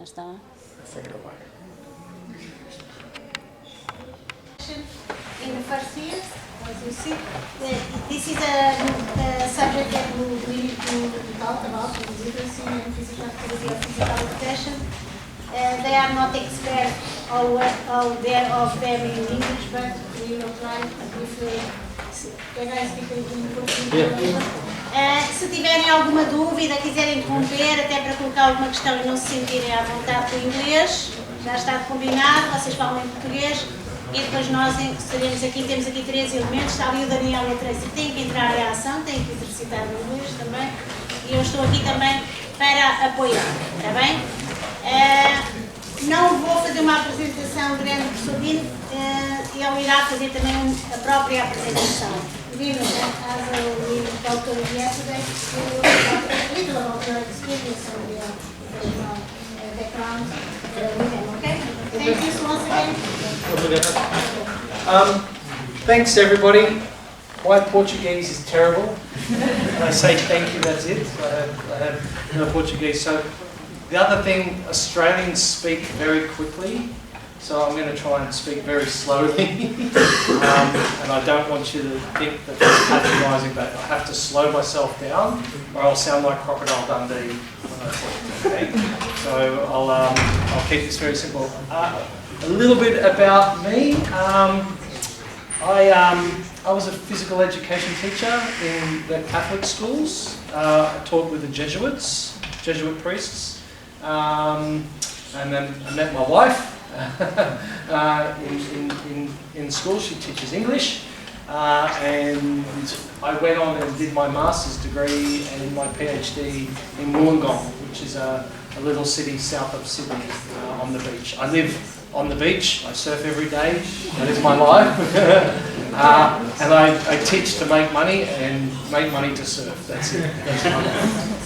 Já está. Take it away. In the first year, as you see, this is a subject that we talk about in literacy and physical activity or physical education. They are not experts all of them in English, but we will try if can I speak in Portuguese? Se tiverem alguma dúvida, quiserem interromper, até para colocar alguma questão e não se sentirem à vontade com o inglês, já está combinado, vocês falam em português e depois nós estaremos aqui, temos aqui 3 elementos, está ali o Daniel e a Tracy, tem que entrar em ação, tem que exercitar o inglês também e eu estou aqui também para apoiar, está bem? Não vou fazer uma apresentação grande do professor Dean, ele irá fazer também a própria apresentação. Dean, as we talked yesterday, we will talk a little about your experience and your background with them, okay? Thank you so once again. Thanks everybody. My Portuguese is terrible. And I say thank you, that's it. I have no Portuguese. So the other thing, Australians speak very quickly. So I'm going to try and speak very slowly. And I don't want you to think that that's patronising, but I have to slow myself down or I'll sound like Crocodile Dundee when I talk. Okay? So I'll keep this very simple. A little bit about me. I was a physical education teacher in the Catholic schools. I taught with the Jesuits, Jesuit priests. And then I met my wife in school. She teaches English. And I went on and did my master's degree and my PhD in Wollongong, which is a little city south of Sydney on the beach. I live on the beach, I surf every day, that is my life. And I teach to make money and make money to surf, that's it. That's my life.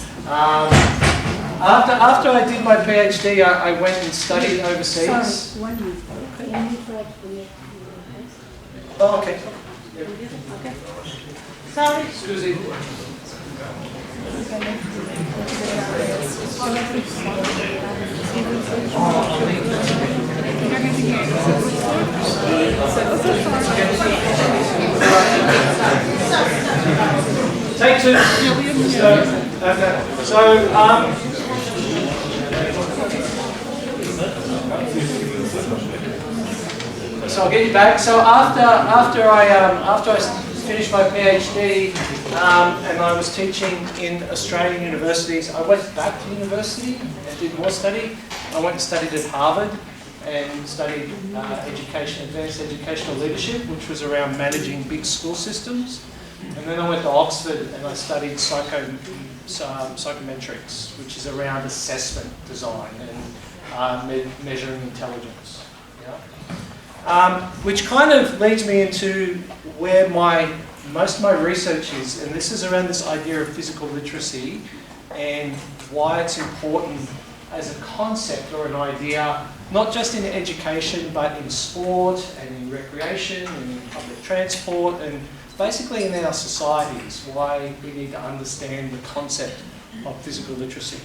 After I did my PhD, I went and studied overseas. Sorry, 1 minute. Okay. Can you correct me? Oh, okay. Okay. Sorry. Excuse me. Take 2. So I'll get you back. So after I finished my PhD and I was teaching in Australian universities, I went back to university and did more study. I went and studied at Harvard and studied advanced educational leadership, which was around managing big school systems. And then I went to Oxford and I studied psychometrics, which is around assessment design and measuring intelligence. Yeah? Which kind of leads me into where most of my research is, and this is around this idea of physical literacy and why it's important as a concept or an idea, not just in education, but in sport and in recreation and in public transport and basically in our societies, why we need to understand the concept of physical literacy.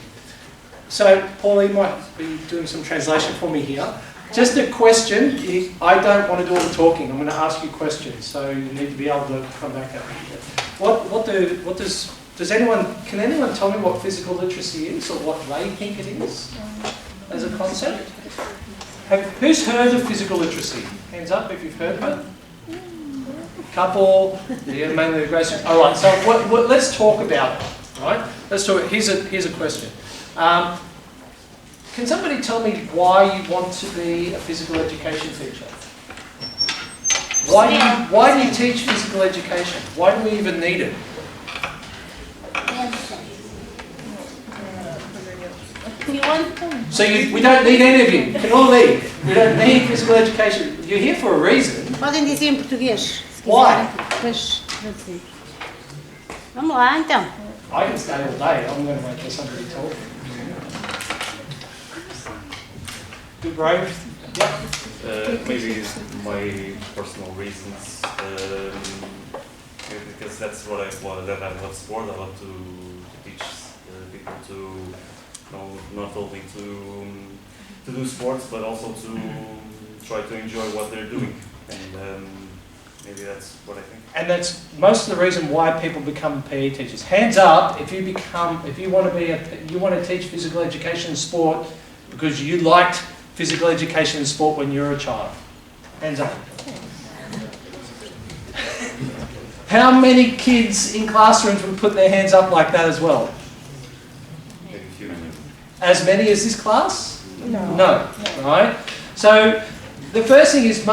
So, Paul, you might be doing some translation for me here. Just a question. I don't want to do all the talking. I'm going to ask you questions, so you need to be able to come back at me. Can anyone tell me what physical literacy is or what they think it is as a concept? Who's heard of physical literacy? Hands up if you've heard of it. Couple, yeah, mainly the graduates. All right, so let's talk about it. Right? Let's talk. Here's a question. Can somebody tell me why you want to be a physical education teacher? Why do you teach physical education? Why do we even need it? So we don't need any of you. You can all leave. We don't need physical education. You're here for a reason. Podem dizer em português. Why? Depois traduzir. Vamos lá, então. I can stay all day. I'm going to wait for somebody to talk. Good, brave. Yeah. Maybe my personal reasons, because that's what I love sport. I love to teach people to not only to do sports, but also to try to enjoy what they're doing. And maybe that's what I think. And that's most of the reason why people become PE teachers. Hands up if you want to teach physical education and sport because you liked physical education and sport when you were a child. Hands up. How many kids in classrooms would put their hands up like that as well? Maybe a few. As many as this class? No. No. Right? So the first thing is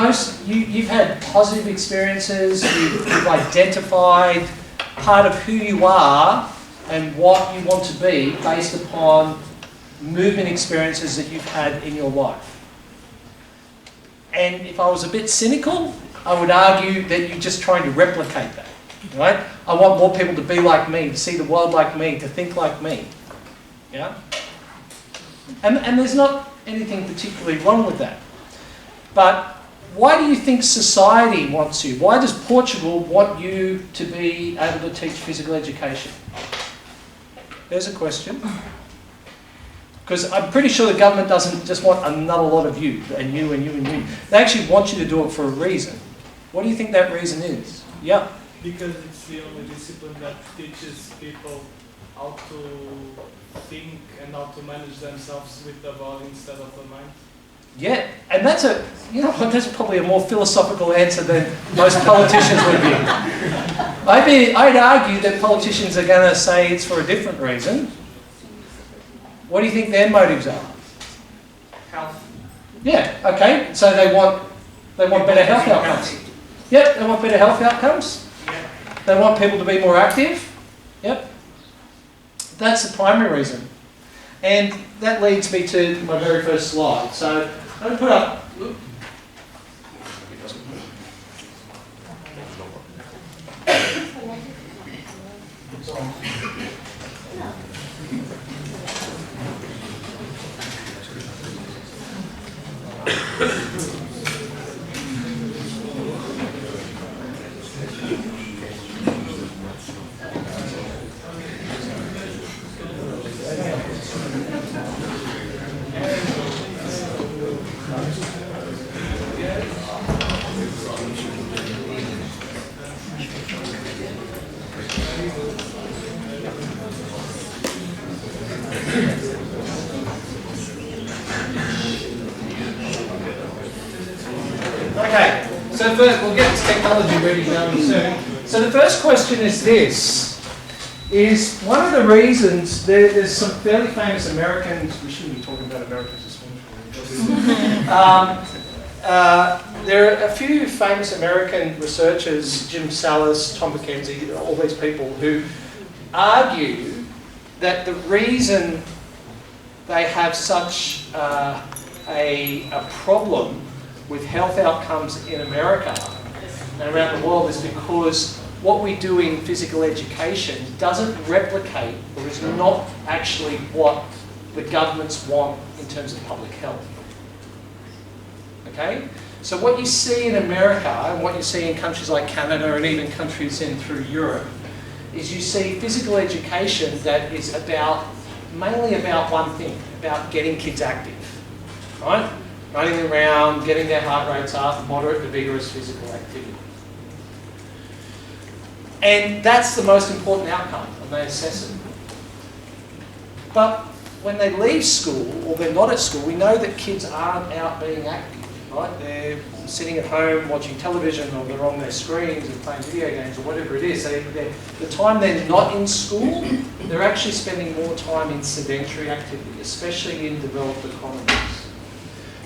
you've had positive experiences, you've identified part of who you are and what you want to be based upon movement experiences that you've had in your life. And if I was a bit cynical, I would argue that you're just trying to replicate that. Right? I want more people to be like me, to see the world like me, to think like me. Yeah? And there's not anything particularly wrong with that. But why do you think society wants you? Why does Portugal want you to be able to teach physical education? There's a question. Because I'm pretty sure the government doesn't just want another lot of you, and you, and you, and you. They actually want you to do it for a reason. What do you think that reason is? Yeah. Because it's the only discipline that teaches people how to think and how to manage themselves with the body instead of the mind. Yeah, and that's that's probably a more philosophical answer than most politicians would give. I'd argue that politicians are going to say it's for a different reason. What do you think their motives are? Health. Yeah, okay, so they want better health outcomes. Yep, they want better health outcomes. They want people to be more active. Yep. That's the primary reason. And that leads me to my very first slide. So I'm going to put up... Okay, so first we'll get this technology ready going soon. So the first question is this, is one of the reasons, there's some fairly famous Americans, we shouldn't be talking about Americans this morning. There are a few famous American researchers, Jim Salas, Tom McKenzie, all these people who argue that the reason they have such a problem with health outcomes in America and around the world is because what we do in physical education doesn't replicate or is not actually what the governments want in terms of public health. Okay? So what you see in America and what you see in countries like Canada and even countries in through Europe is you see physical education that is mainly about one thing, about getting kids active, right? Running around, getting their heart rates up, moderate to vigorous physical activity. And that's the most important outcome, and they assess it. But when they leave school, or they're not at school, we know that kids aren't out being active, right? They're sitting at home watching television, or they're on their screens and playing video games, or whatever it is. The time they're not in school, they're actually spending more time in sedentary activity, especially in developed economies.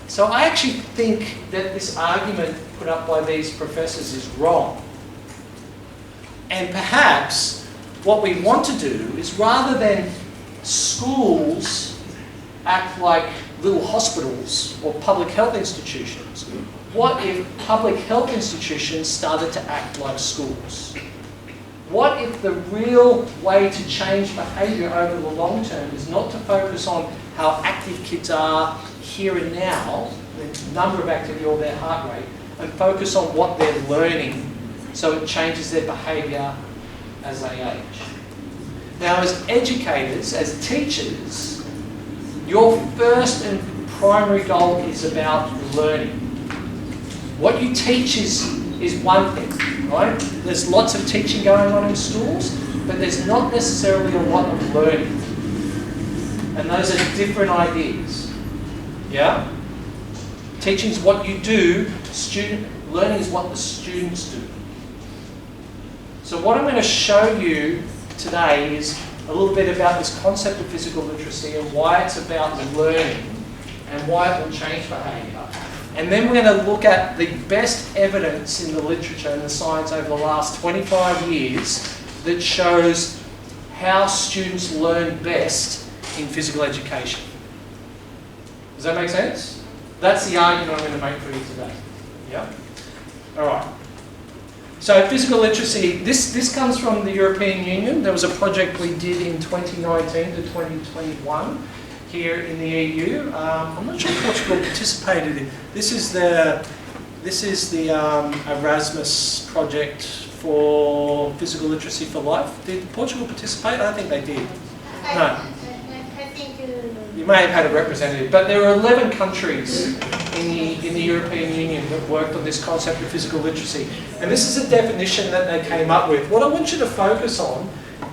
So I actually think that this argument put up by these professors is wrong. And perhaps what we want to do is, rather than schools act like little hospitals or public health institutions, what if public health institutions started to act like schools? What if the real way to change behaviour over the long term is not to focus on how active kids are here and now, the number of activity or their heart rate, and focus on what they're learning so it changes their behaviour as they age. Now, as educators, as teachers, your first and primary goal is about learning. What you teach is one thing, right? There's lots of teaching going on in schools, but there's not necessarily a lot of learning. And those are different ideas. Yeah? Teaching is what you do, learning is what the students do. So what I'm going to show you today is a little bit about this concept of physical literacy and why it's about learning and why it will change behaviour. And then we're going to look at the best evidence in the literature and the science over the last 25 years that shows how students learn best in physical education. Does that make sense? That's the argument I'm going to make for you today. Yeah? All right. So physical literacy, this comes from the European Union. There was a project we did in 2019 to 2021 here in the EU. I'm not sure Portugal participated in. This is the Erasmus project for physical literacy for life. Did Portugal participate? I don't think they did. No. I think you may have had a representative, but there are 11 countries in the European Union that worked on this concept of physical literacy. And this is a definition that they came up with. What I want you to focus on,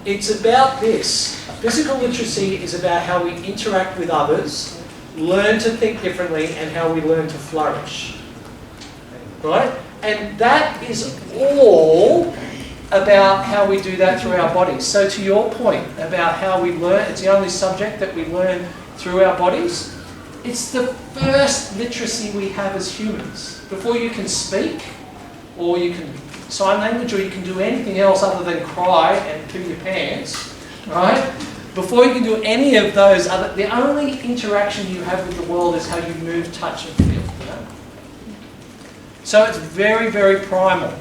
it's about this. Physical literacy is about how we interact with others, learn to think differently, and how we learn to flourish. Right? And that is all about how we do that through our bodies. So to your point about how we learn, it's the only subject that we learn through our bodies. It's the first literacy we have as humans. Before you can speak, or you can sign language, or you can do anything else other than cry and poo your pants, right? Before you can do any of those the only interaction you have with the world is how you move, touch and feel. You know? So it's very, very primal.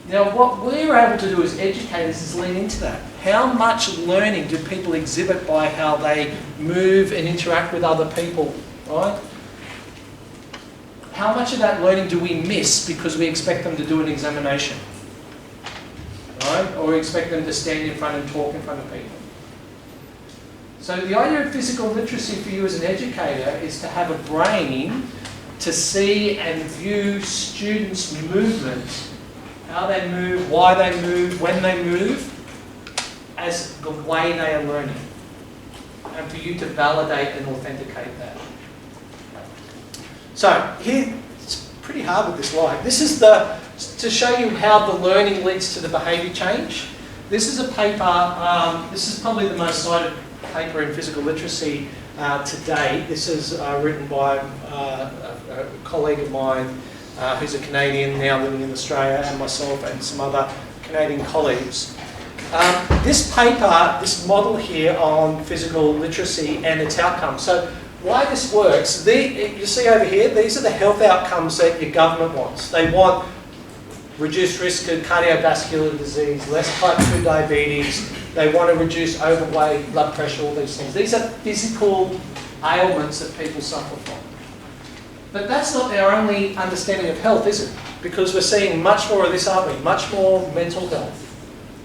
Now what we're able to do as educators is lean into that. How much learning do people exhibit by how they move and interact with other people, right? How much of that learning do we miss because we expect them to do an examination? Right? Or we expect them to stand in front and talk in front of people. So the idea of physical literacy for you as an educator is to have a brain to see and view students' movement, how they move, why they move, when they move, as the way they are learning. And for you to validate and authenticate that. So here, it's pretty hard with this slide. This is to show you how the learning leads to the behaviour change. This is a paper, this is probably the most cited paper in physical literacy to date. This is written by a colleague of mine who's a Canadian now living in Australia, and myself and some other Canadian colleagues. This paper, this model here on physical literacy and its outcomes. So why this works, you see over here, these are the health outcomes that your government wants. They want reduced risk of cardiovascular disease, less type 2 diabetes, they want to reduce overweight, blood pressure, all these things. These are physical ailments that people suffer from. But that's not our only understanding of health, is it? Because we're seeing much more of this, aren't we? Much more mental health.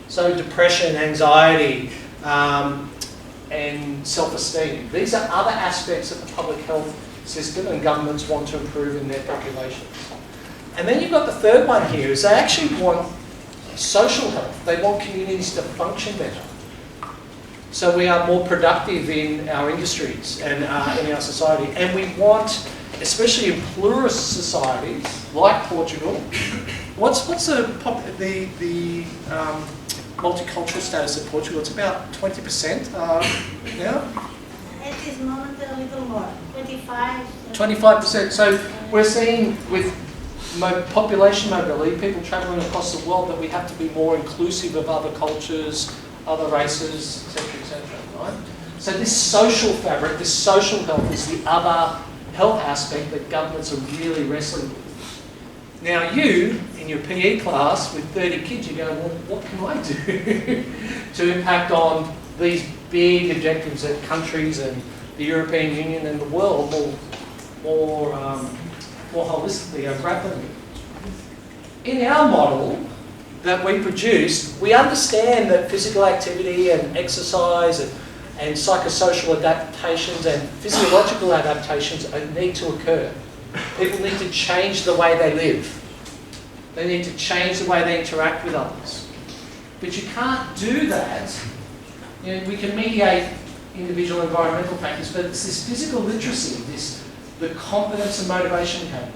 So depression, anxiety, and self-esteem. These are other aspects of the public health system and governments want to improve in their populations. And then you've got the third one here, is they actually want social health. They want communities to function better. So we are more productive in our industries and in our society. And we want, especially in pluralist societies like Portugal, what's the multicultural status of Portugal? It's about 20% now. At this moment, a little more, 25. 25%. So we're seeing with population mobility, people travelling across the world, that we have to be more inclusive of other cultures, other races, etc., right? So this social fabric, this social health is the other health aspect that governments are really wrestling with. Now you, in your PE class with 30 kids, you go, well, what can I do to impact on these big objectives that countries and the European Union and the world more holistically are grappling with? In our model that we produced, we understand that physical activity and exercise and and psychosocial adaptations and physiological adaptations need to occur. People need to change the way they live. They need to change the way they interact with others. But you can't do that. You know, we can mediate individual environmental factors, but it's this physical literacy, the competence and motivation we have,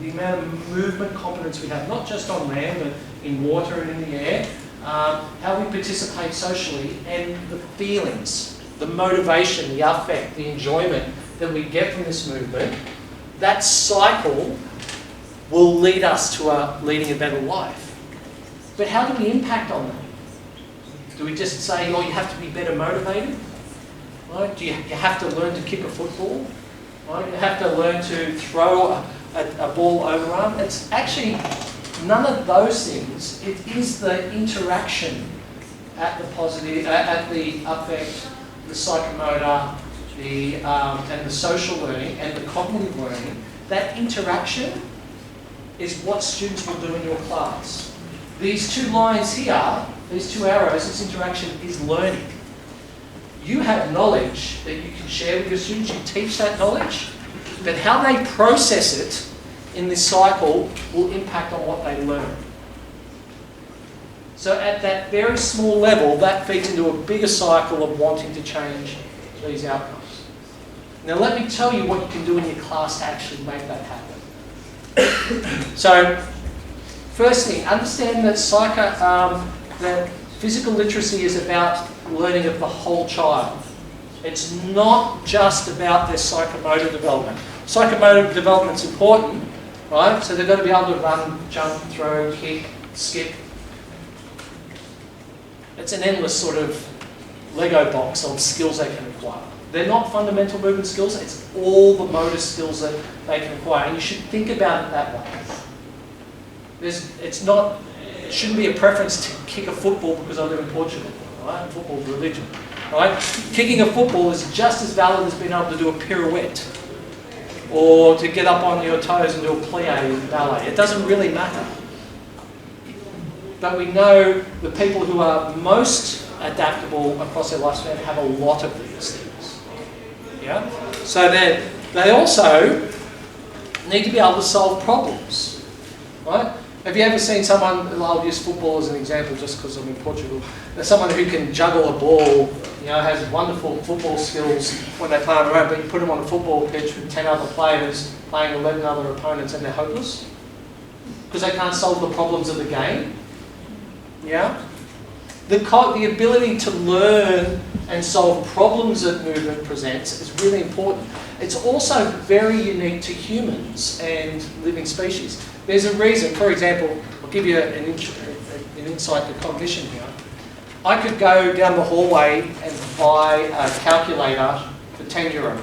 the amount of movement competence we have, not just on land, but in water and in the air, how we participate socially, and the feelings, the motivation, the affect, the enjoyment that we get from this movement, that cycle will lead us to leading a better life. But how do we impact on that? Do we just say, oh, you have to be better motivated? Right? Do you have to learn to kick a football? Right? You have to learn to throw a ball overarm? It's actually none of those things. It is the interaction at the positive, at the affect, the psychomotor, and the social learning and the cognitive learning. That interaction is what students will do in your class. These two lines here, these two arrows, this interaction is learning. You have knowledge that you can share with your students, you teach that knowledge, but how they process it in this cycle will impact on what they learn. So at that very small level, that feeds into a bigger cycle of wanting to change these outcomes. Now let me tell you what you can do in your class to actually make that happen. So, first thing, understand that that physical literacy is about learning of the whole child. It's not just about their psychomotor development. Psychomotor development's important, right? So they've got to be able to run, jump, throw, kick, skip. It's an endless sort of Lego box of skills they can acquire. They're not fundamental movement skills, it's all the motor skills that they can acquire. And you should think about it that way. It shouldn't be a preference to kick a football because I live in Portugal, right? Football's religion, right? Kicking a football is just as valid as being able to do a pirouette or to get up on your toes and do a plie in ballet. It doesn't really matter. But we know the people who are most adaptable across their lifespan have a lot of these things. Yeah? So they also need to be able to solve problems, right? Have you ever seen someone, I'll use football as an example just because I'm in Portugal, there's someone who can juggle a ball, has wonderful football skills when they play on their own, but you put them on a football pitch with 10 other players playing 11 other opponents and they're hopeless? Because they can't solve the problems of the game. Yeah? The ability to learn and solve problems that movement presents is really important. It's also very unique to humans and living species. There's a reason, for example, I'll give you an insight to cognition here. I could go down the hallway and buy a calculator for €10,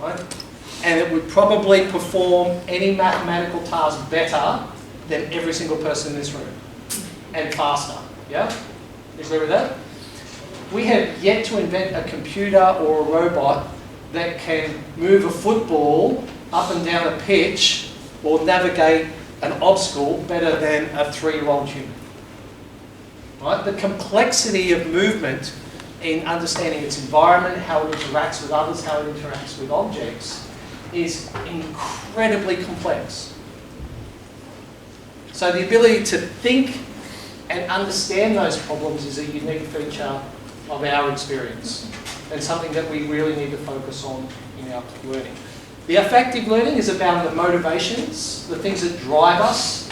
right? And it would probably perform any mathematical task better than every single person in this room. And faster, yeah? You agree with that? We have yet to invent a computer or a robot that can move a football up and down a pitch or navigate an obstacle better than a 3-year-old human. Right? The complexity of movement in understanding its environment, how it interacts with others, how it interacts with objects, is incredibly complex. So the ability to think and understand those problems is a unique feature of our experience and something that we really need to focus on in our learning. The affective learning is about the motivations, the things that drive us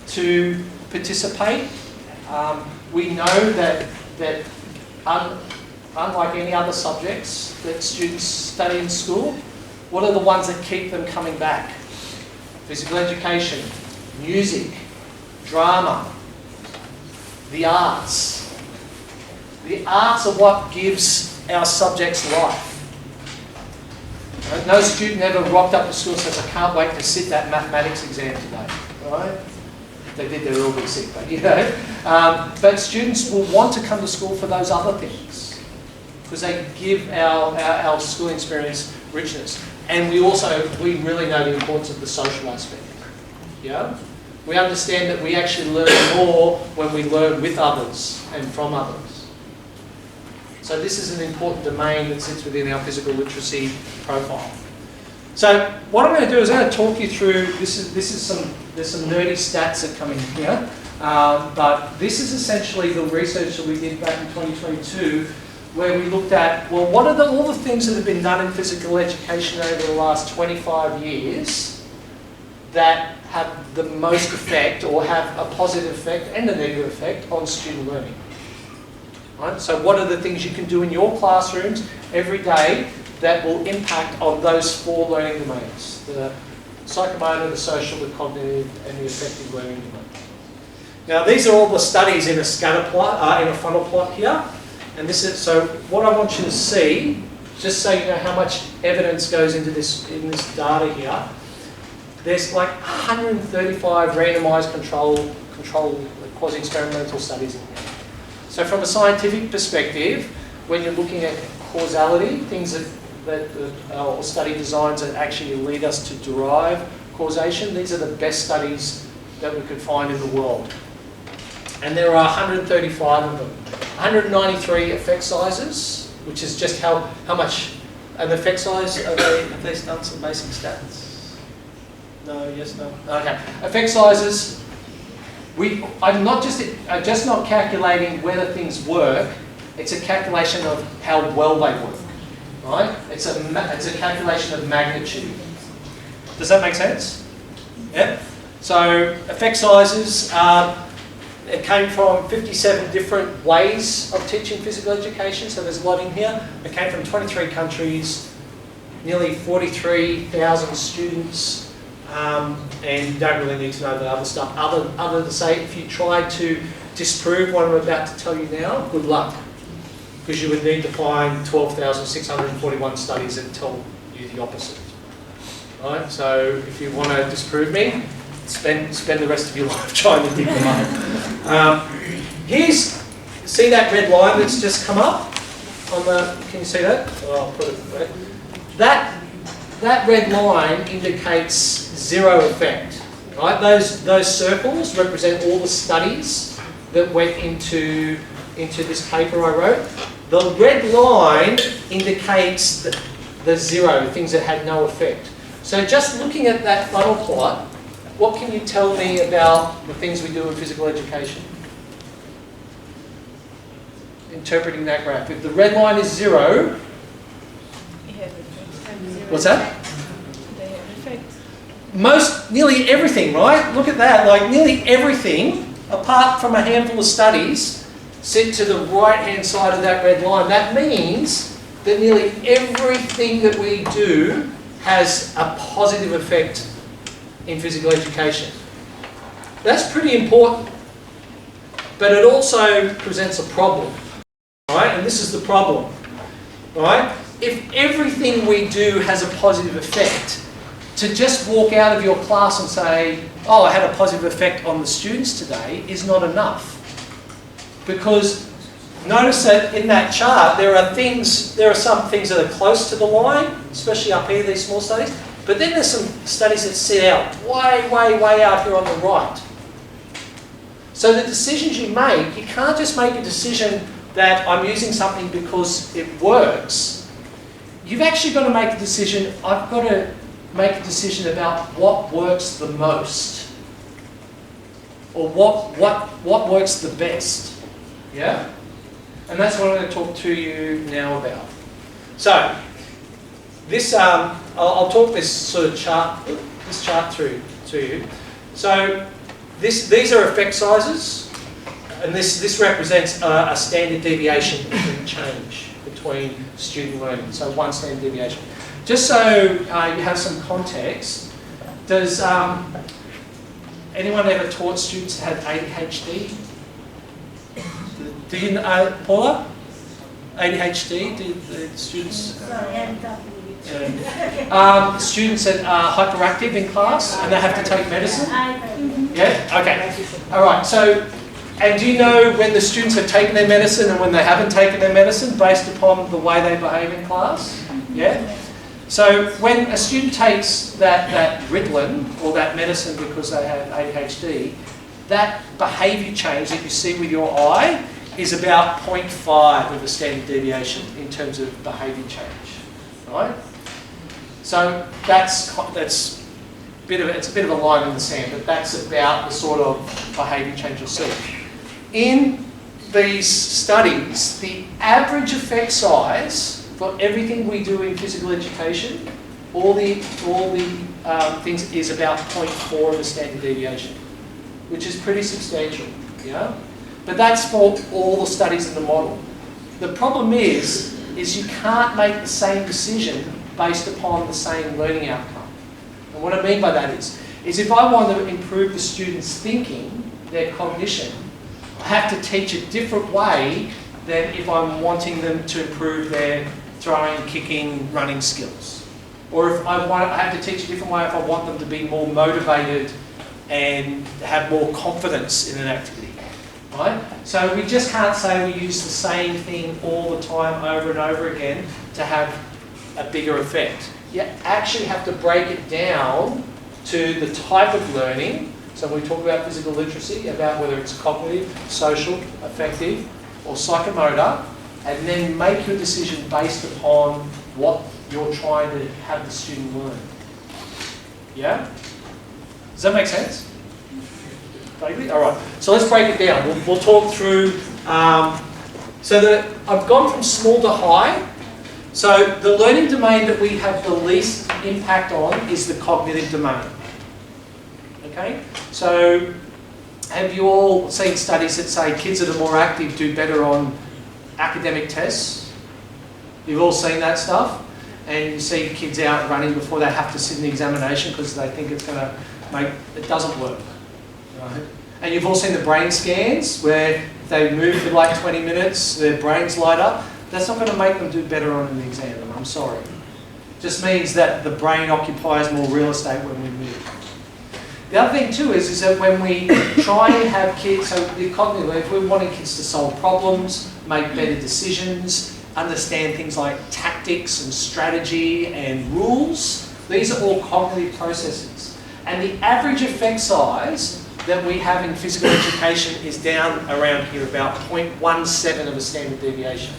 to participate. We know that unlike any other subjects that students study in school, what are the ones that keep them coming back? Physical education, music, drama, the arts. The arts are what gives our subjects life. Right? No student ever rocked up to school and says, I can't wait to sit that mathematics exam today. Right? If they did, they'd all be sick, but but students will want to come to school for those other things because they give our school experience richness. And we really know the importance of the social aspect. Yeah? We understand that we actually learn more when we learn with others and from others. So this is an important domain that sits within our physical literacy profile. So what I'm going to do is I'm going to talk you through, there's some nerdy stats that come in here, but this is essentially the research that we did back in 2022, where we looked at, well, what are all the things that have been done in physical education over the last 25 years that have the most effect, or have a positive effect and a negative effect on student learning. Right? So what are the things you can do in your classrooms every day that will impact on those 4 learning domains: the psychomotor, the social, the cognitive, and the affective learning domain. Now these are all the studies in a scatter plot, in a funnel plot here. And this is, so what I want you to see, just so you know how much evidence goes into this, in this data here, there's like 135 randomized control quasi-experimental studies in here. So from a scientific perspective, when you're looking at causality, things or study designs that actually lead us to derive causation, these are the best studies that we could find in the world. And there are 135 of them. 193 effect sizes, which is just how much an effect size, have they done some basic stats? No, yes, no? Okay. Effect sizes, I'm just not calculating whether things work, it's a calculation of how well they work, right? It's a calculation of magnitude. Does that make sense? Yeah? So effect sizes, it came from 57 different ways of teaching physical education, so there's a lot in here. It came from 23 countries, nearly 43,000 students, and you don't really need to know the other stuff, other than say, if you tried to disprove what I'm about to tell you now, good luck, because you would need to find 12,641 studies that tell you the opposite. Right? So if you want to disprove me, spend the rest of your life trying to dig them up. See that red line that's just come up on the, can you see that? Oh, I'll put it there. That red line indicates zero effect, right? Those circles represent all the studies that went into this paper I wrote. The red line indicates the zero, things that had no effect. So just looking at that funnel plot, what can you tell me about the things we do in physical education? Interpreting that graph. If the red line is zero, what's that? Nearly everything, right? Look at that, like nearly everything, apart from a handful of studies, sit to the right-hand side of that red line. That means that nearly everything that we do has a positive effect in physical education. That's pretty important, but it also presents a problem, right? And this is the problem, right? If everything we do has a positive effect, to just walk out of your class and say, oh, I had a positive effect on the students today is not enough. Because notice that in that chart, there are some things that are close to the line, especially up here, these small studies, but then there's some studies that sit out, way, way, way out here on the right. So the decisions you make, you can't just make a decision that I'm using something because it works. You've actually got to make a decision, I've got to make a decision about what works the most, or what works the best, yeah? And that's what I'm going to talk to you now about. So, this, I'll talk this sort of chart through to you. So, these are effect sizes, and this represents a standard deviation in change between student learning. So, one standard deviation. Just so you have some context, does anyone ever taught students that had ADHD? Do you know, Paula? ADHD? Do the students? Sorry, I'm talking with you. Students that are hyperactive in class and they have to take medicine? Yeah? Okay. All right. So, and do you know when the students have taken their medicine and when they haven't taken their medicine based upon the way they behave in class? Yeah? So when a student takes that Ritalin or that medicine because they have ADHD, that behaviour change that you see with your eye is about 0.5 of a standard deviation in terms of behaviour change, right? So it's a bit of a line in the sand, but that's about the sort of behaviour change you'll see. In these studies, the average effect size for everything we do in physical education, all the things is about 0.4 of a standard deviation, which is pretty substantial, yeah? But that's for all the studies in the model. The problem is you can't make the same decision based upon the same learning outcome. And what I mean by that is if I want to improve the students' thinking, their cognition, I have to teach a different way than if I'm wanting them to improve their throwing, kicking, running skills. Or if I have to teach a different way if I want them to be more motivated and have more confidence in an activity, right? So we just can't say we use the same thing all the time over and over again to have a bigger effect. You actually have to break it down to the type of learning. So when we talk about physical literacy, about whether it's cognitive, social, affective, or psychomotor, and then make your decision based upon what you're trying to have the student learn. Yeah? Does that make sense? Vaguely? All right. So let's break it down. We'll talk through. I've gone from small to high. So the learning domain that we have the least impact on is the cognitive domain. Okay? So have you all seen studies that say kids that are more active do better on academic tests? You've all seen that stuff? And you see kids out running before they have to sit in the examination because they think it's going to make, it doesn't work. Right? And you've all seen the brain scans where if they move for like 20 minutes, their brains light up. That's not going to make them do better on an exam, I'm sorry. It just means that the brain occupies more real estate when we move. The other thing too is that when we try and have kids, so the cognitive, if we're wanting kids to solve problems, make better decisions, understand things like tactics and strategy and rules, these are all cognitive processes. And the average effect size that we have in physical education is down around here, about 0.17 of a standard deviation.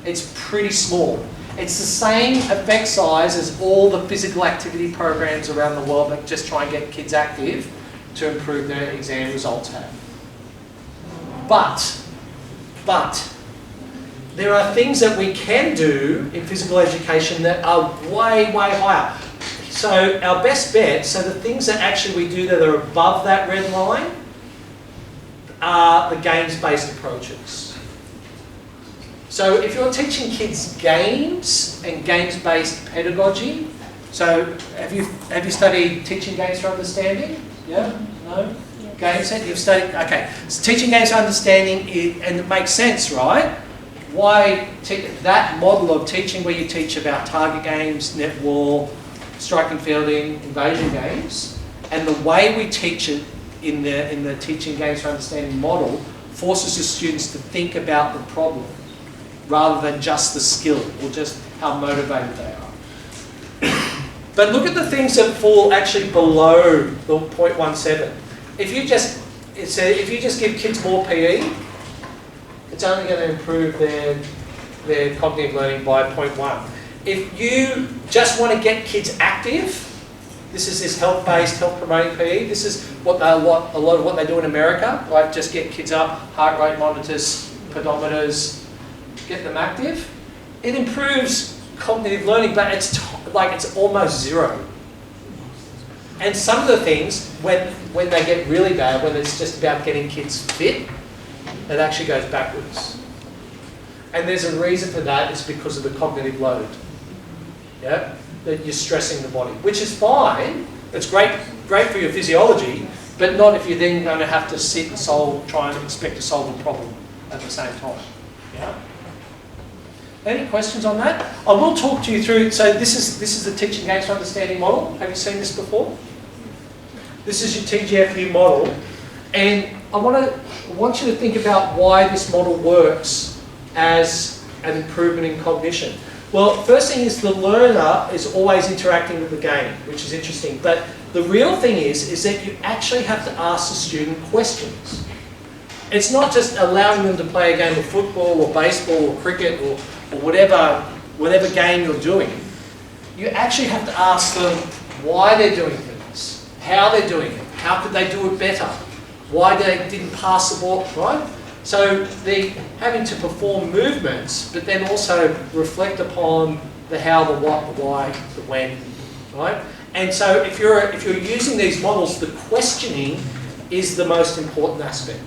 It's pretty small. It's the same effect size as all the physical activity programs around the world that just try and get kids active to improve their exam results have. But, there are things that we can do in physical education that are way, way higher. So our best bet, so the things that actually we do that are above that red line are the games-based approaches. So if you're teaching kids games and games-based pedagogy, so have you studied teaching games for understanding? Yeah? No? Yes. Game set? You've studied? Okay. So teaching games for understanding, and it makes sense, right? Why that model of teaching where you teach about target games, net wall, striking, fielding, invasion games, and the way we teach it in the teaching games for understanding model forces the students to think about the problem rather than just the skill or just how motivated they are. But look at the things that fall actually below the 0.17. If you just give kids more PE, it's only going to improve their cognitive learning by 0.1. If you just want to get kids active, this is this health-based, health-promoting PE. This is what a lot of what they do in America, like just get kids up, heart rate monitors, pedometers, get them active. It improves cognitive learning, but it's almost zero. And some of the things, when they get really bad, when it's just about getting kids fit, it actually goes backwards. And there's a reason for that, it's because of the cognitive load. Yeah? That you're stressing the body, which is fine. It's great for your physiology, but not if you're then going to have to sit and try and expect to solve a problem at the same time. Yeah? Any questions on that? I will talk to you through, so this is the Teaching Games for Understanding model. Have you seen this before? This is your TGFU model. And I want you to think about why this model works as an improvement in cognition. Well, first thing is the learner is always interacting with the game, which is interesting. But the real thing is that you actually have to ask the student questions. It's not just allowing them to play a game of football or baseball or cricket or whatever game you're doing. You actually have to ask them why they're doing things, how they're doing it, how could they do it better, why they didn't pass the ball, right? So they're having to perform movements, but then also reflect upon the how, the what, the why, the when, right? And so if you're using these models, the questioning is the most important aspect.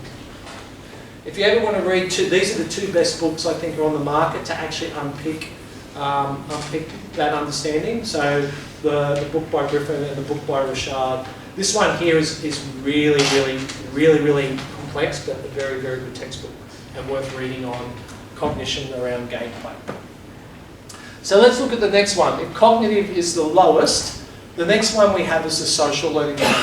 If you ever want to read these are the two best books I think are on the market to actually unpick that understanding. So the book by Griffin and the book by Richard. This one here is really complex, but a very, very good textbook and worth reading on cognition around gameplay. So let's look at the next one. If cognitive is the lowest, the next one we have is the social learning domain.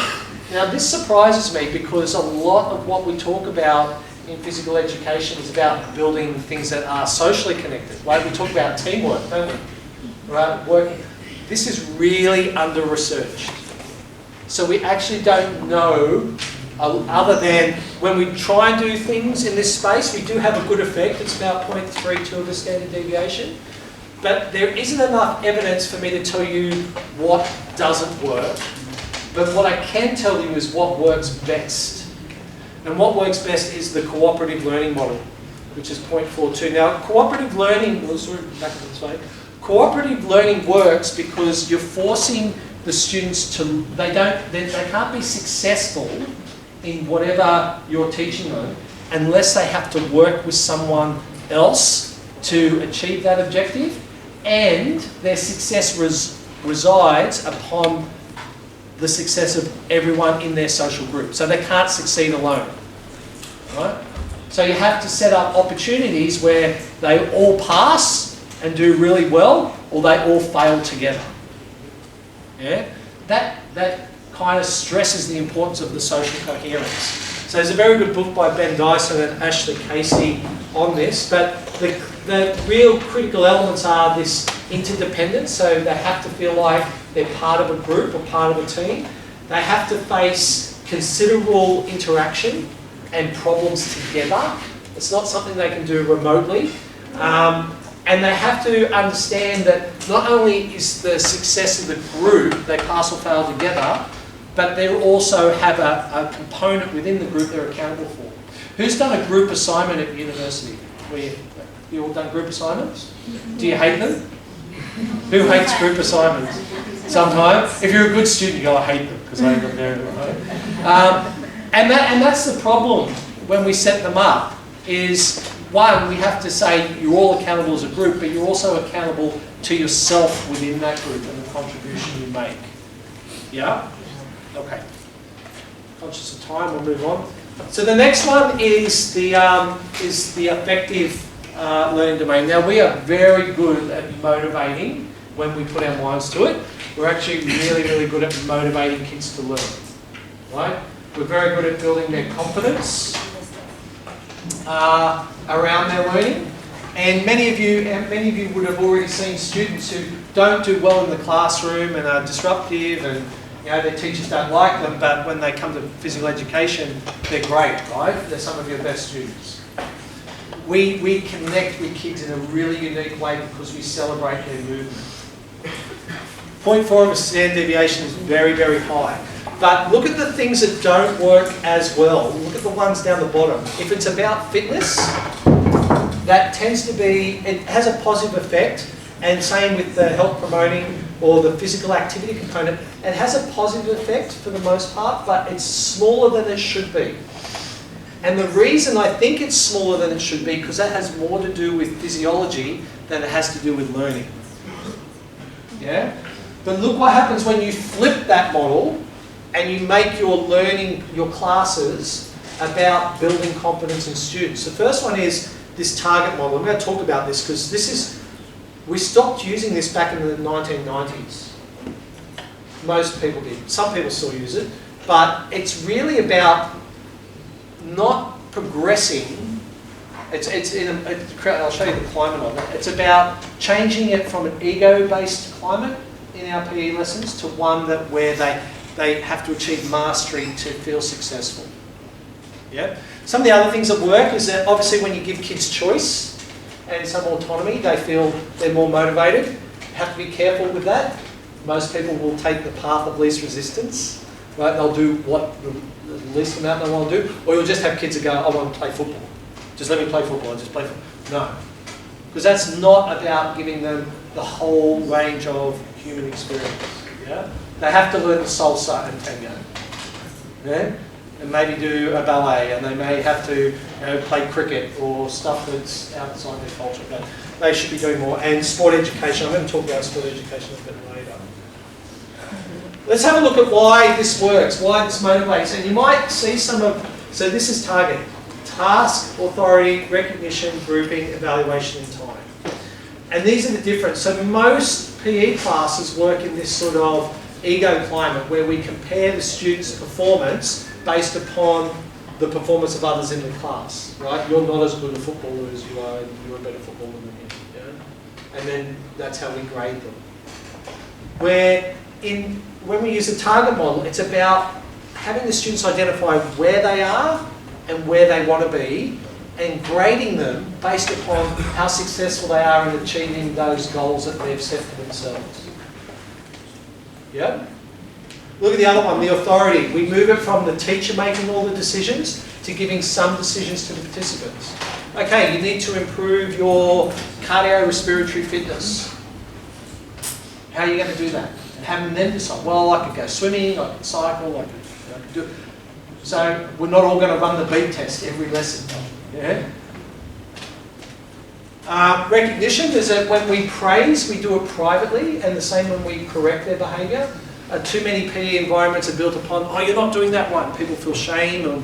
Now this surprises me because a lot of what we talk about in physical education is about building things that are socially connected. Like we talk about teamwork, don't we? Right? Working. This is really under-researched. So we actually don't know, other than when we try and do things in this space, we do have a good effect. It's about 0.32 of a standard deviation. But there isn't enough evidence for me to tell you what doesn't work. But what I can tell you is what works best. And what works best is the cooperative learning model, which is 0.42. Now, cooperative learning, cooperative learning works because you're forcing the students to, they can't be successful in whatever you're teaching them unless they have to work with someone else to achieve that objective, and their success resides upon the success of everyone in their social group. So they can't succeed alone, right? So you have to set up opportunities where they all pass and do really well, or they all fail together. Yeah? That kind of stresses the importance of the social coherence. So there's a very good book by Ben Dyson and Ashley Casey on this, but the real critical elements are this interdependence, so they have to feel like they're part of a group or part of a team. They have to face considerable interaction and problems together. It's not something they can do remotely. And they have to understand that not only is the success of the group, they pass or fail together, but they also have a component within the group they're accountable for. Who's done a group assignment at university? You all done group assignments? Do you hate them? Who hates group assignments? Sometimes. If you're a good student, you go, I hate them because they got very right. And that's the problem when we set them up, is one, we have to say you're all accountable as a group, but you're also accountable to yourself within that group and the contribution you make. Yeah? Okay. Conscious of time, we'll move on. So the next one is the affective learning domain. Now we are very good at motivating when we put our minds to it. We're actually really, really good at motivating kids to learn. Right? We're very good at building their confidence around their learning. And many of you would have already seen students who don't do well in the classroom and are disruptive, and their teachers don't like them, but when they come to physical education, they're great, right? They're some of your best students. We connect with kids in a really unique way because we celebrate their movement. 0.4 of a standard deviation is very, very high. But look at the things that don't work as well. Look at the ones down the bottom. If it's about fitness, that tends to be, it has a positive effect, and same with the health promoting or the physical activity component. It has a positive effect for the most part, but it's smaller than it should be. And the reason I think it's smaller than it should be, because that has more to do with physiology than it has to do with learning. Yeah? But look what happens when you flip that model and you make your learning, your classes, about building confidence in students. The first one is this target model. I'm going to talk about this because this is, we stopped using this back in the 1990s. Most people did. Some people still use it. But it's really about not progressing. I'll show you the climate of it. It's about changing it from an ego-based climate in our PE lessons to one where they have to achieve mastery to feel successful. Yeah? Some of the other things that work is that obviously when you give kids choice and some autonomy, they feel they're more motivated. You have to be careful with that. Most people will take the path of least resistance, right? They'll do what the least amount they want to do, or you'll just have kids that go, I want to play football. Just let me play football, I just play football. No. Because that's not about giving them the whole range of human experience. Yeah? They have to learn salsa and tango. Yeah? And maybe do a ballet, and they may have to play cricket or stuff that's outside their culture. But they should be doing more. And sport education, I'm going to talk about sport education a bit later. Let's have a look at why this works, why this motivates. And you might see some of, so this is target. Task, authority, recognition, grouping, evaluation, and time. And these are the difference. So most PE classes work in this sort of ego climate where we compare the students' performance based upon the performance of others in the class, right? You're not as good a footballer as you are, and you're a better footballer than him. Yeah? And then that's how we grade them. When we use a target model, it's about having the students identify where they are and where they want to be, and grading them based upon how successful they are in achieving those goals that they've set for themselves. Yeah? Look at the other one, the authority. We move it from the teacher making all the decisions to giving some decisions to the participants. Okay, you need to improve your cardiorespiratory fitness. How are you going to do that? And having them decide, well, I could go swimming, I could cycle, I could do it. So we're not all going to run the beat test every lesson. Yeah? Recognition is that when we praise, we do it privately, and the same when we correct their behaviour. Too many PE environments are built upon, oh, you're not doing that one. People feel shame or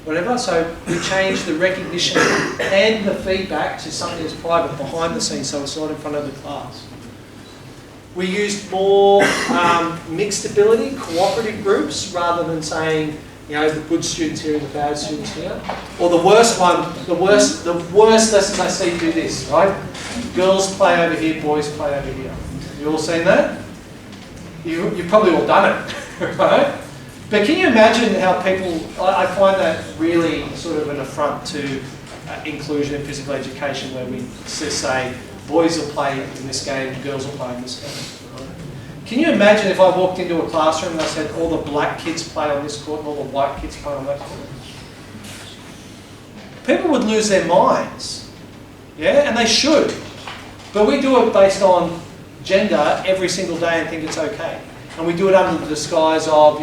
whatever. So we change the recognition and the feedback to something that's private behind the scenes, so it's not in front of the class. We used more mixed ability, cooperative groups, rather than saying, the good students here and the bad students here. Or the worst one, the worst lessons I see do this, right? Girls play over here, boys play over here. You all seen that? You've probably all done it, right? But can you imagine how people, I find that really sort of an affront to inclusion in physical education, where we just say, boys will play in this game, girls will play in this game. Right? Can you imagine if I walked into a classroom and I said all the black kids play on this court and all the white kids play on that court? People would lose their minds. Yeah, and they should. But we do it based on gender every single day and think it's okay. And we do it under the disguise of,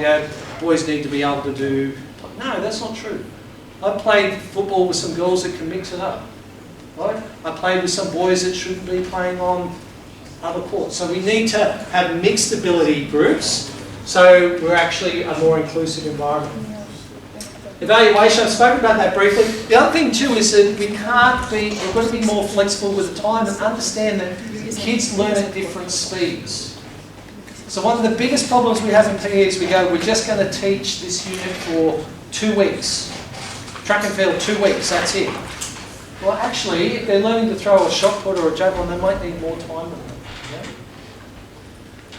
boys need to be able to do... No, that's not true. I played football with some girls that can mix it up. Right? I played with some boys that shouldn't be playing on other courts. So we need to have mixed ability groups, so we're actually a more inclusive environment. Evaluation, I've spoken about that briefly. The other thing too is that we've got to be more flexible with the time and understand that kids learn at different speeds. So one of the biggest problems we have in PE is we're just going to teach this unit for 2 weeks. Track and field, 2 weeks, that's it. Well, actually, if they're learning to throw a shot put or a javelin, they might need more time than that. Yeah?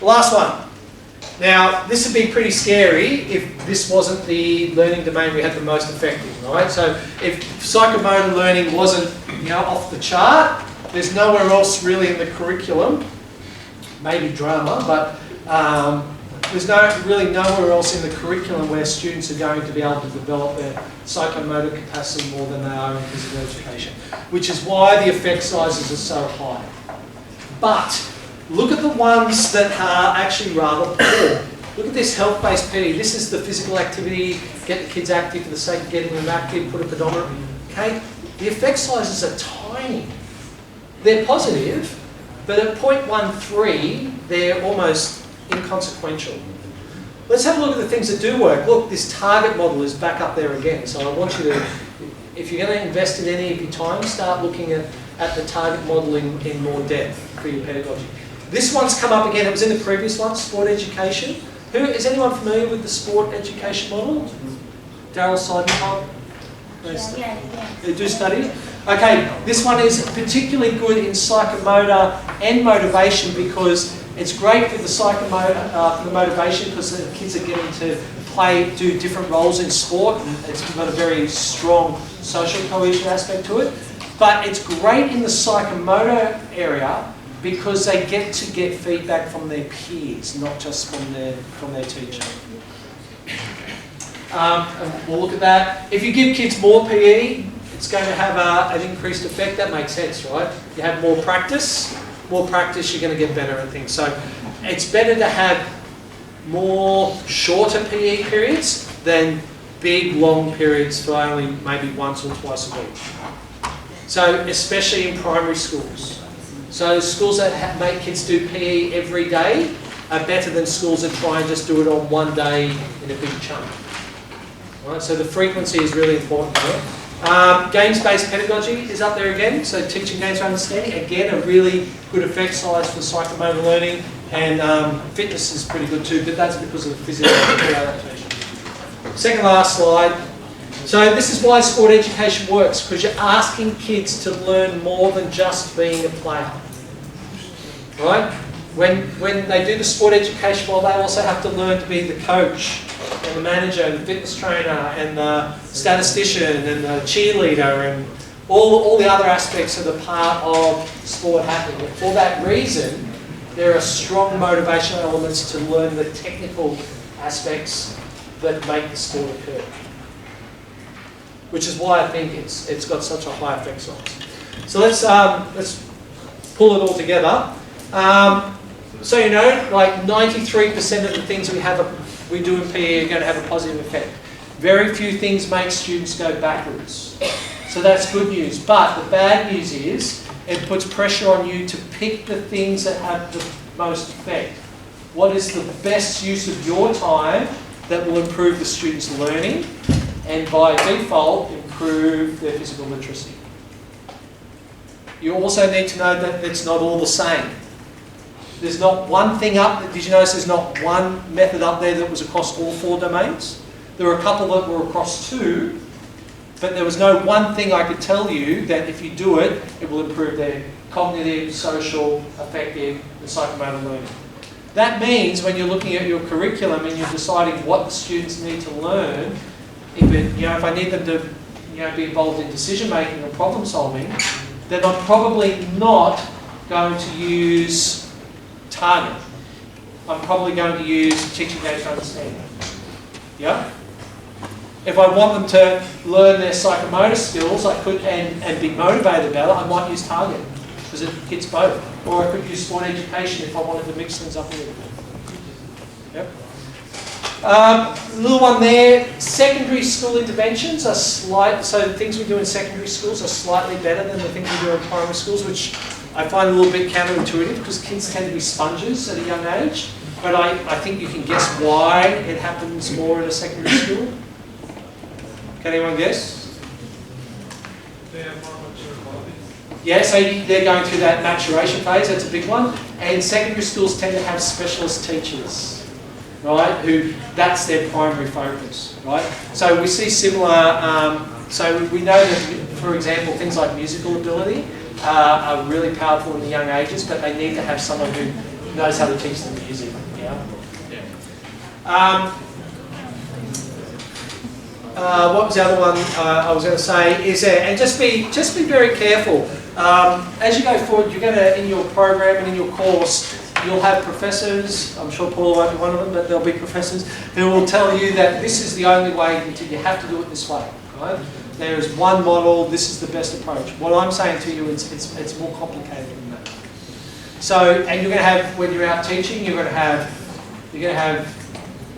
The last one. Now, this would be pretty scary if this wasn't the learning domain we had the most effective, right? So if psychomotor learning wasn't, off the chart, there's nowhere else really in the curriculum, maybe drama, but there's really nowhere else in the curriculum where students are going to be able to develop their psychomotor capacity more than they are in physical education, which is why the effect sizes are so high. But look at the ones that are actually rather poor. Look at this health-based PE. This is the physical activity, get the kids active for the sake of getting them active, put a pedometer. Okay, the effect sizes are tiny. They're positive, but at 0.13, they're almost inconsequential. Let's have a look at the things that do work. Look, this target model is back up there again. So I want you to, if you're going to invest in any of your time, start looking at the target model in more depth for your pedagogy. This one's come up again. It was in the previous one, sport education. Is anyone familiar with the sport education model? Daryl Seidenberg? Yeah. They do study it? Okay, this one is particularly good in psychomotor and motivation because it's great for the psychomotor, for the motivation, because the kids are getting to do different roles in sport, and it's got a very strong social cohesion aspect to it. But it's great in the psychomotor area because they get to get feedback from their peers, not just from their teacher. And we'll look at that. If you give kids more PE, it's going to have an increased effect. That makes sense, right? You have more practice, you're going to get better at things. So it's better to have more shorter PE periods than big, long periods for only maybe once or twice a week. So especially in primary schools. So schools that make kids do PE every day are better than schools that try and just do it on one day in a big chunk. Right, so the frequency is really important here. Games-based pedagogy is up there again, so teaching games for understanding. Again, a really good effect size for psychomotor learning, and fitness is pretty good too, but that's because of the physiological adaptation. Second last slide. So this is why sport education works, because you're asking kids to learn more than just being a player. Right? When they do the sport education, well, they also have to learn to be the coach and the manager and the fitness trainer and the statistician and the cheerleader and all the other aspects of the part of sport happening. And for that reason, there are strong motivational elements to learn the technical aspects that make the sport occur. Which is why I think it's got such a high effect size. So let's pull it all together. So you know, like 93% of the things we do in PE are going to have a positive effect. Very few things make students go backwards. So that's good news. But the bad news is it puts pressure on you to pick the things that have the most effect. What is the best use of your time that will improve the student's learning and by default improve their physical literacy? You also need to know that it's not all the same. There's not one thing up. Did you notice there's not one method up there that was across all 4 domains? There were a couple that were across 2, but there was no one thing I could tell you that if you do it, it will improve their cognitive, social, affective, and psychomotor learning. That means when you're looking at your curriculum and you're deciding what the students need to learn, if I need them to be involved in decision making or problem solving, then I'm probably not going to use target. I'm probably going to use teaching games for understanding. Yeah? If I want them to learn their psychomotor skills, I could and be motivated about it, I might use target because it hits both. Or I could use sport education if I wanted to mix things up a little bit. Yep. Little one there. Secondary school interventions are so the things we do in secondary schools are slightly better than the things we do in primary schools, which I find a little bit counterintuitive because kids tend to be sponges at a young age. But I think you can guess why it happens more in a secondary school. Can anyone guess? They have more mature bodies. Yeah, so they're going through that maturation phase, that's a big one. And secondary schools tend to have specialist teachers, right, who that's their primary focus, right? So we see similar, so we know that, for example, things like musical ability are really powerful in the young ages, but they need to have someone who knows how to teach them music, what was the other one I was going to say is and just be very careful. As you go forward, you're going to, in your program and in your course, you'll have professors, I'm sure Paul won't be one of them, but there'll be professors who will tell you that this is the only way, you have to do it this way, right? There is one model, this is the best approach. What I'm saying to you is it's more complicated than that. So, and you're going to have, when you're out teaching, you're going to have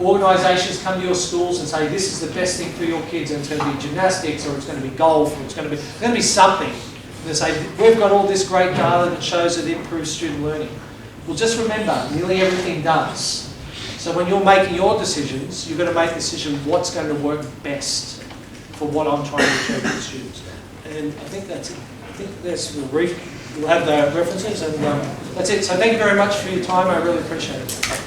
organisations come to your schools and say this is the best thing for your kids, and it's going to be gymnastics, or it's going to be golf, or it's going to be something. And they say we've got all this great data that shows that it improves student learning. Well, just remember, nearly everything does. So when you're making your decisions, you've got to make a decision what's going to work best for what I'm trying to achieve with students. And I think that's it. I think that's we'll have the references, and that's it. So thank you very much for your time. I really appreciate it.